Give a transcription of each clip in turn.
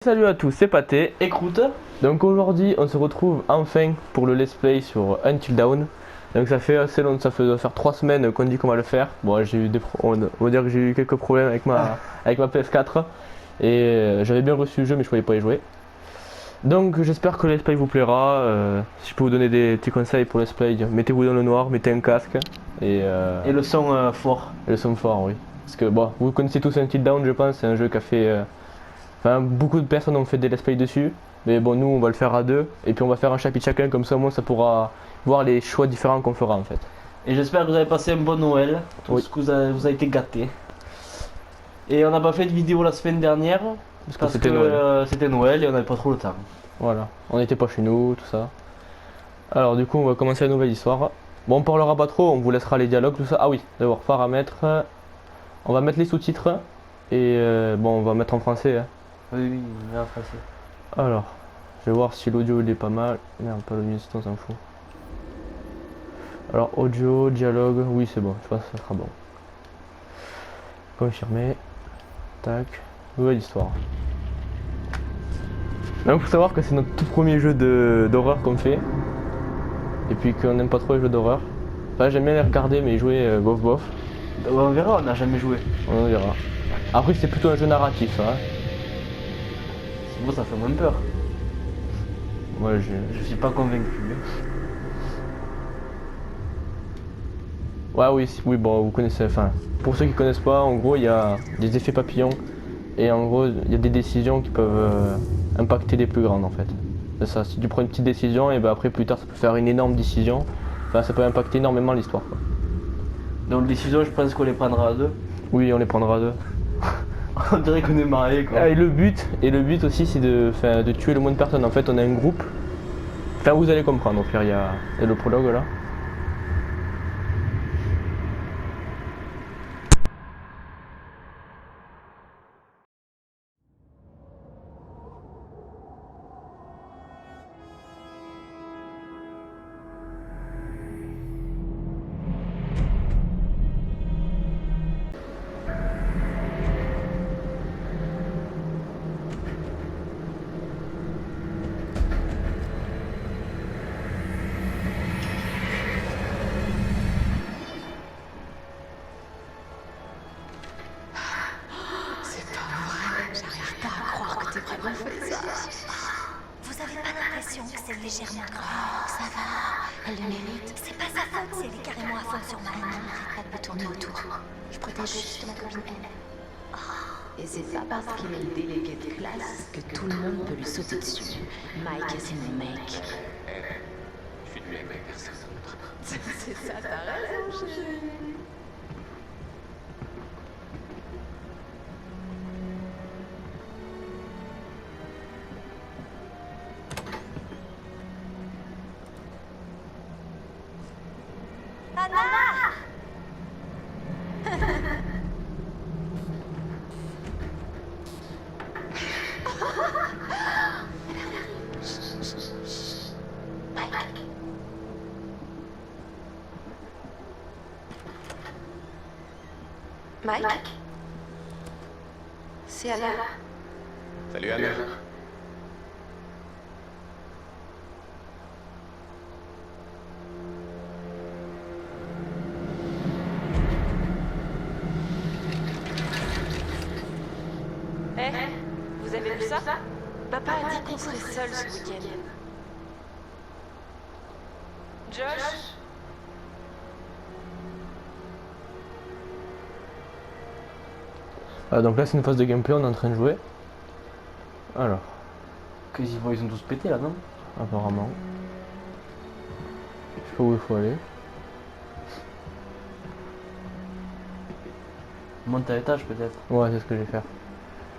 Salut à tous, c'est Pathé. Écoute, Donc aujourd'hui, on se retrouve enfin pour le let's play sur Until Dawn. Donc ça fait assez long, doit faire 3 semaines qu'on dit qu'on va le faire. Bon, j'ai eu on va dire que j'ai eu quelques problèmes avec ma PS4 et j'avais bien reçu le jeu mais je pouvais pas y jouer. Donc j'espère que le let's play vous plaira. Si je peux vous donner des petits conseils pour le let's play, mettez-vous dans le noir, mettez un casque et le son fort. et le son fort, oui. Parce que bon, vous connaissez tous Until Dawn, je pense, c'est un jeu qui a fait enfin, beaucoup de personnes ont fait des let's play dessus, mais bon, nous on va le faire à deux, et puis on va faire un chapitre chacun, comme ça au moins ça pourra voir les choix différents qu'on fera en fait. Et j'espère que vous avez passé un bon Noël, tout Oui. ce que vous a été gâté. Et on n'a pas fait de vidéo la semaine dernière parce que c'était Noël. c'était Noël et on n'avait pas trop le temps. Voilà, on n'était pas chez nous, tout ça. Alors du coup, on va commencer la nouvelle histoire. Bon, on parlera pas trop, on vous laissera les dialogues, tout ça. Ah oui, d'abord, paramètres. On va mettre les sous-titres, et bon, on va mettre en français. Hein. Oui, oui, en français. Alors, je vais voir si l'audio il est pas mal. Merde, pas l'audio, on s'en fout. Alors, audio, dialogue, oui, c'est bon, je pense que ça sera bon. Confirmer. Tac. Nouvelle histoire. Il faut savoir que c'est notre tout premier jeu d'horreur qu'on fait. Et puis qu'on n'aime pas trop les jeux d'horreur. Enfin, j'aime bien les regarder, mais y jouer bof bof. On verra, on n'a jamais joué. On verra. Après, c'est plutôt un jeu narratif. Hein. C'est bon, ça fait moins peur. Moi, Je suis pas convaincu. Ouais, oui, oui, bon, vous connaissez. Enfin, pour ceux qui connaissent pas, en gros, il y a des effets papillons. Et en gros, il y a des décisions qui peuvent impacter les plus grandes en fait. C'est ça, si tu prends une petite décision, et ben après, plus tard, ça peut faire une énorme décision. Enfin, ça peut impacter énormément l'histoire. Donc, décision, je pense qu'on les prendra à deux. Oui, on les prendra à deux. On dirait qu'on est mariés quoi. Ah, et le but aussi, c'est de tuer le moins de personnes. En fait, on a un groupe. Enfin, vous allez comprendre. Au pire, il y a le prologue là. C'est pas vrai, j'arrive pas à croire que t'aies vraiment fait ça. Vous avez pas l'impression que c'est légèrement grave? Ça va, elle le mérite. C'est pas sa faute si elle est carrément à fond sur Mike. Arrête pas de me tourner autour. Je protège juste ma copine elle. Et c'est pas parce qu'il est le délégué de classe que tout le monde peut lui sauter dessus. Mike est mon mec. Je suis du même avec personne d'autre. C'est ça, t'as raison, chérie. Anna! Mike C'est Anna. Salut Anna. Vous avez vu ça? Papa a dit qu'on serait seuls ce week-end. Josh? Donc là, c'est une phase de gameplay, on est en train de jouer. Alors, Quasiment, ils ont tous pété là, non? apparemment. Je sais pas où il faut aller. Monte à l'étage peut-être. Ouais, c'est ce que je vais faire.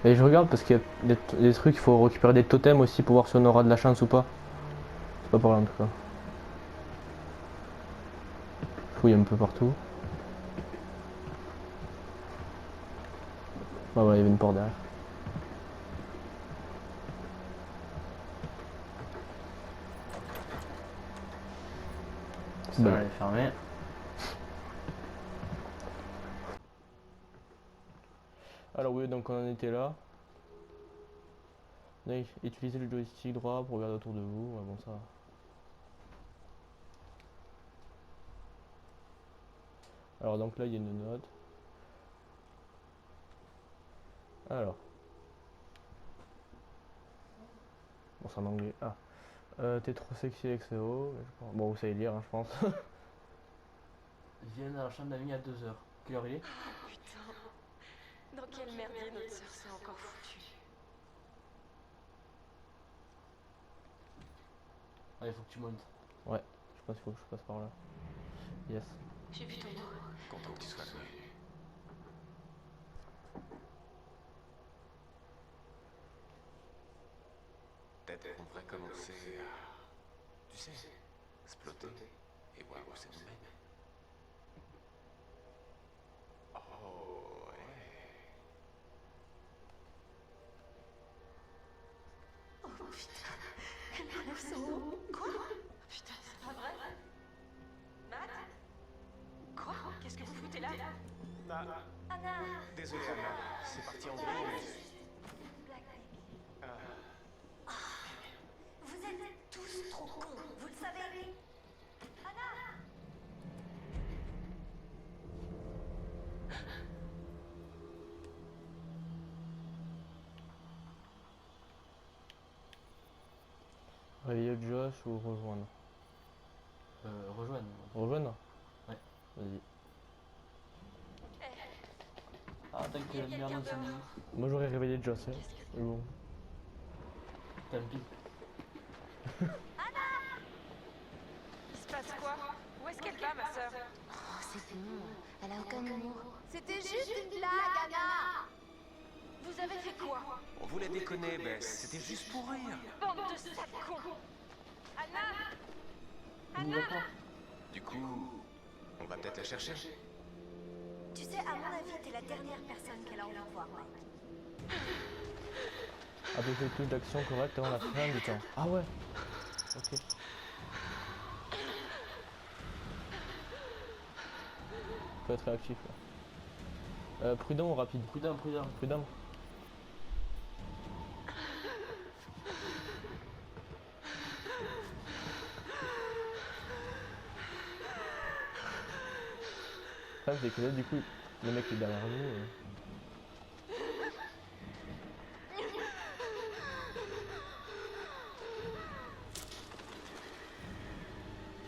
Et je regarde parce qu'il y a des trucs, il faut récupérer des totems aussi pour voir si on aura de la chance ou pas. C'est pas par là en tout cas. Je fouille un peu partout. Ah ouais, il y avait une porte derrière. Ça va, elle est fermée. Alors oui, donc on en était là. Oui, utilisez le joystick droit pour regarder autour de vous. Ouais, bon, ça va. Alors, donc là, il y a une note. Alors. Bon, c'est en anglais. Ah. T'es trop sexy avec ce haut. Bon, vous savez lire, hein, je pense. Viens dans la chambre d'amis à 2h. Quelle heure il est? Putain, dans quel merdier notre sœur s'est encore foutue. Allez, faut que tu montes. Ouais, je pense qu'il faut que je passe par là. Yes. J'ai vu ton mot. Content que tu sois venu. Peut-être qu'on devrait commencer à... Tu sais, exploiter et voir où ça nous mène. Oh, ouais. Oh putain, elle enlève son haut. Quoi? Putain, c'est pas vrai. Matt? Quoi? Qu'est-ce que vous foutez là? Anna, Désolé, Anna. C'est parti en vrille, mais... vous êtes tous trop cons, vous le savez. Anna! Réveiller Josh ou rejoindre? Rejoindre. Rejoindre? Ouais. Vas-y. Ah, t'as que la merde dans 5 minutes. Moi j'aurais réveillé Josh, hein. Mais bon. Tant pis. Il se passe quoi? Où est-ce qu'elle va, ma sœur? Oh, c'est bon, elle a aucun humour. C'était juste une blague, Anna! Vous avez fait quoi? On voulait déconner, Bess. C'était juste pour rire. Bande de sales cons! Anna! On y va pas. Du coup, on va peut-être la chercher. Tu sais, à mon avis, t'es la dernière personne qu'elle a envie de voir, Mike. Avec le touche d'action correct avant la fin du temps. Ah ouais. Ok. Faut être réactif là. Prudent ou rapide? Prudent, prudent. Prudent. Ah, c'est que là du coup, le mec est derrière nous.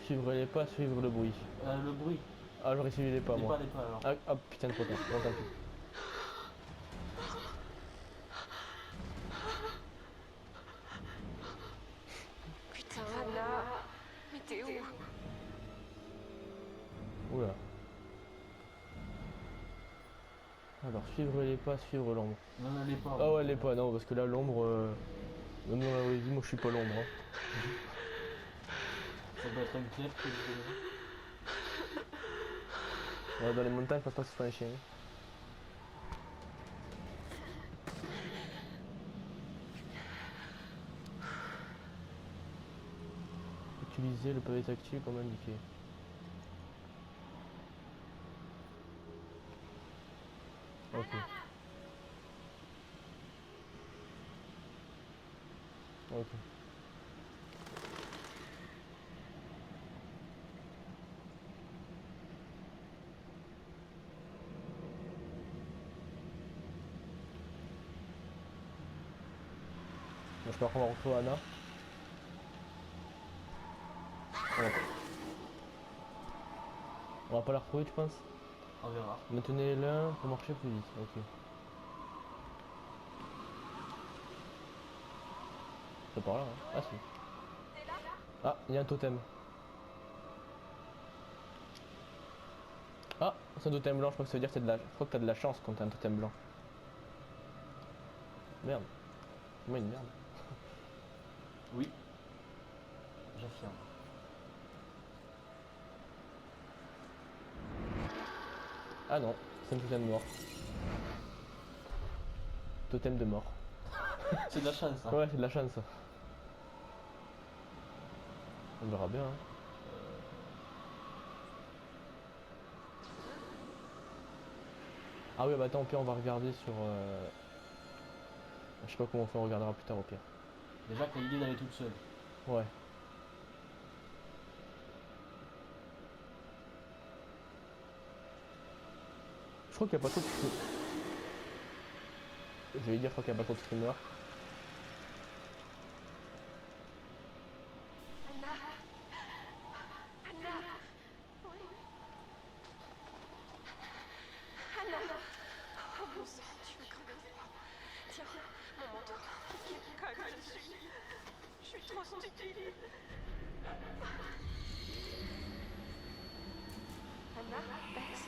Suivre les pas, suivre le bruit. Le bruit. Ah, j'aurais suivi les pas moi. Les pas alors. Ah putain de potin, bon tant pis. Putain, Anna! Mais t'es où? Oula. Alors suivre les pas, suivre l'ombre. Non, les pas. Ah ouais les pas, non parce que là l'ombre... Même dans la vraie vie, moi je suis pas l'ombre. Hein. Ça doit être un clair que Ouais, dans les montagnes, je pense pas que ce soit un chien. Utiliser le pavé tactile comme indiqué. Ok. Ok. Bon, je pars qu'on va retrouver Anna. Ouais. On va pas la retrouver, tu penses? on verra. Maintenez l'un pour marcher plus vite. Ok. C'est par là, hein. Ah si. Ah, il y a un totem. Ah, c'est un totem blanc, je crois que ça veut dire que je crois que t'as de la chance quand t'as un totem blanc. Merde. Moi une merde. Oui. J'affirme. Ah non, c'est un totem mort. Totem de mort. C'est de la chance, hein. Ouais, c'est de la chance. On verra bien. Hein. Ah oui, bah attends, au pire, on va regarder sur... Je sais pas comment on fait, on regardera plus tard au pire. Déjà que t'as l'idée d'aller toute seule. Ouais. Je crois qu'il n'y a pas trop de streamers. Je vais dire, je crois qu'il n'y a pas trop de streamers. Anna. Anna. Oui. Anna. Oh mon sang, tu veux crever de froid. Tiens, mon manteau. Quelle conne je suis. Je suis trop stupide. Anna, baisse.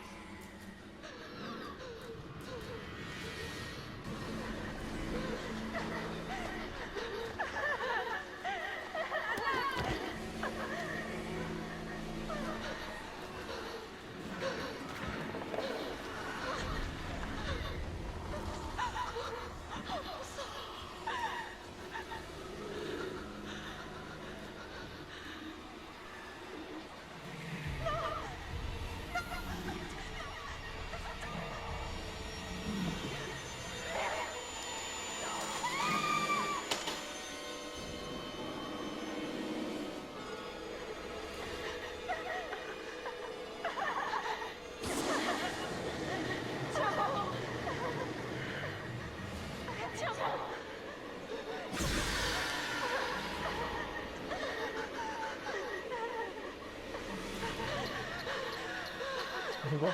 C'est quoi?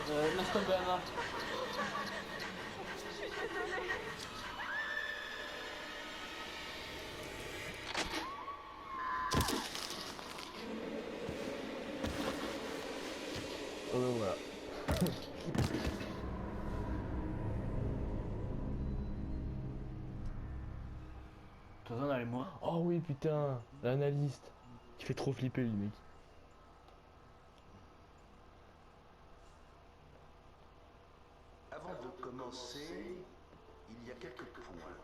Laisse tomber Anna. Voilà. Toi, on allait moi. Oh oui, putain, l'analyste. Tu fais trop flipper, lui, mec. Avant de commencer, il y a quelques points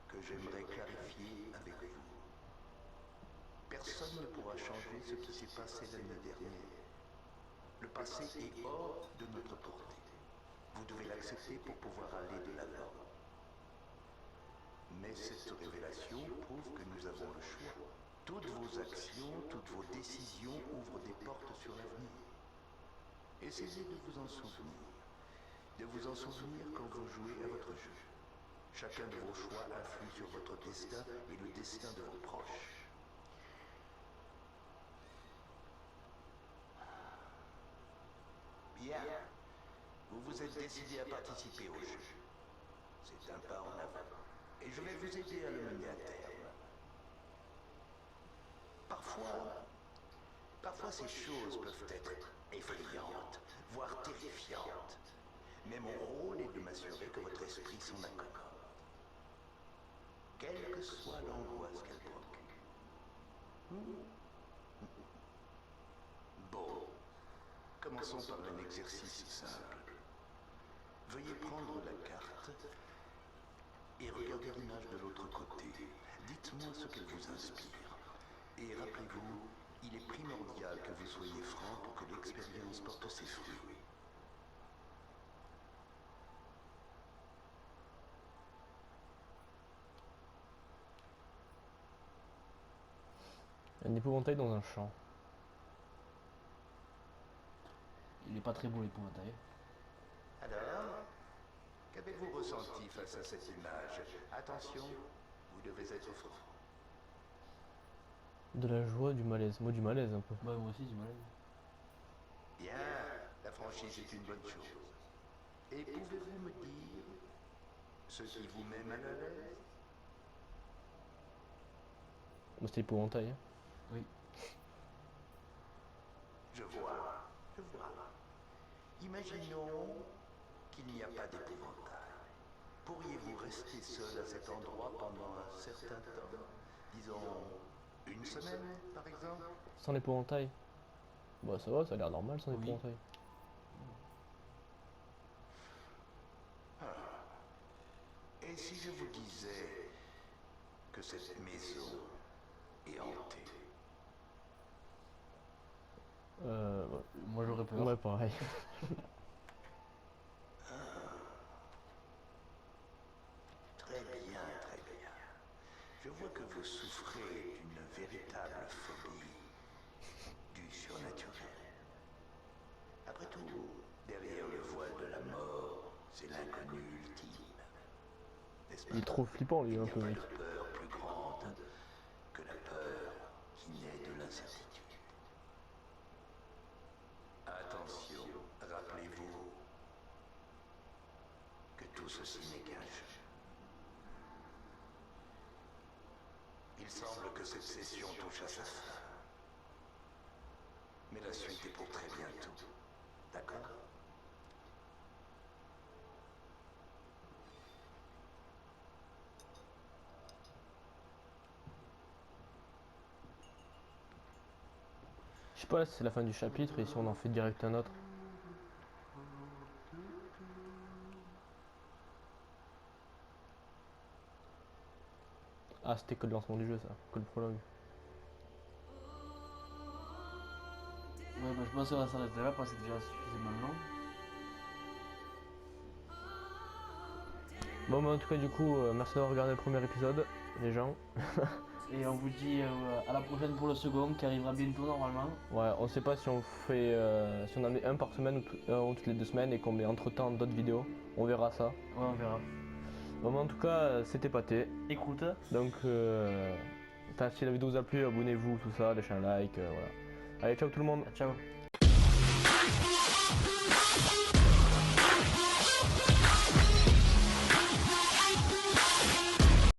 que j'aimerais clarifier avec vous. Personne ne pourra changer ce qui s'est passé l'année dernière. Le passé est hors de notre portée. Vous devez l'accepter pour pouvoir aller de l'avant. Mais cette révélation prouve que nous avons le choix. Toutes vos actions, toutes vos décisions ouvrent des portes sur l'avenir. Essayez de vous en souvenir. De vous en souvenir quand vous jouez à votre jeu. Chacun de vos choix influe sur votre destin et le destin de vos proches. Bien. Vous vous êtes décidé à participer au jeu. C'est un pas en avant. Et je vais vous aider à le mener à terme. Parfois ces choses peuvent être effrayantes, voire terrifiantes. Mais mon rôle est de m'assurer que votre esprit s'en accorde. Quelle que soit l'angoisse qu'elle procure. Bon. Commençons par un exercice simple. Veuillez prendre la carte et regardez l'image de l'autre côté. Dites-moi ce qu'elle vous inspire. Et rappelez-vous, il est primordial que vous soyez franc pour que l'expérience porte ses fruits. Un épouvantail dans un champ. Il est pas très beau l'épouvantail. Alors, qu'avez-vous ressenti face à cette image? Attention, vous devez être franc. De la joie, du malaise. Moi, du malaise un peu. Bah, moi aussi, du mal. Bien, la franchise est une bonne chose. Et pouvez-vous me dire ce qui vous met mal à l'aise? Moi, c'était épouvantail. Hein. Oui. Je vois. Imaginons qu'il n'y a pas d'épouvantail. Pourriez-vous rester seul à cet endroit pendant un certain temps? Disons, une semaine, par exemple? Sans l'épouvantail. Bah, ça va, ça a l'air normal sans Oui. épouvantail. Et si je vous disais que cette maison est hantée? Ouais. Moi, j'aurais peur. Ouais, pareil. Je vois que vous souffrez d'une véritable phobie du surnaturel. Après tout, derrière le voile de la mort, c'est l'inconnu ultime. N'est-ce pas? Il est trop flippant lui Il un n'y a peu pas mec. de peur plus grande que la peur qui naît de l'incertitude. Attention, rappelez-vous que tout ceci n'est qu'un jeu. Il semble que cette session touche à sa fin. Mais la suite est pour très bientôt. D'accord? Je sais pas là si c'est la fin du chapitre et si on en fait direct un autre. Ah c'était que le lancement du jeu ça, que le prologue. Ouais, bah, je pense qu'on va s'arrêter là parce que c'est déjà suffisamment long. Bon bah en tout cas du coup merci d'avoir regardé le premier épisode les gens. Et on vous dit à la prochaine pour le second qui arrivera bientôt normalement. Ouais on sait pas si on fait si on en met un par semaine ou toutes les 2 semaines et qu'on met entre temps d'autres vidéos. On verra ça. Ouais, on verra. Bon bah, en tout cas c'était pâté. Écoute. Donc si la vidéo vous a plu abonnez-vous tout ça, lâchez un like, voilà. Allez ciao tout le monde. Ciao.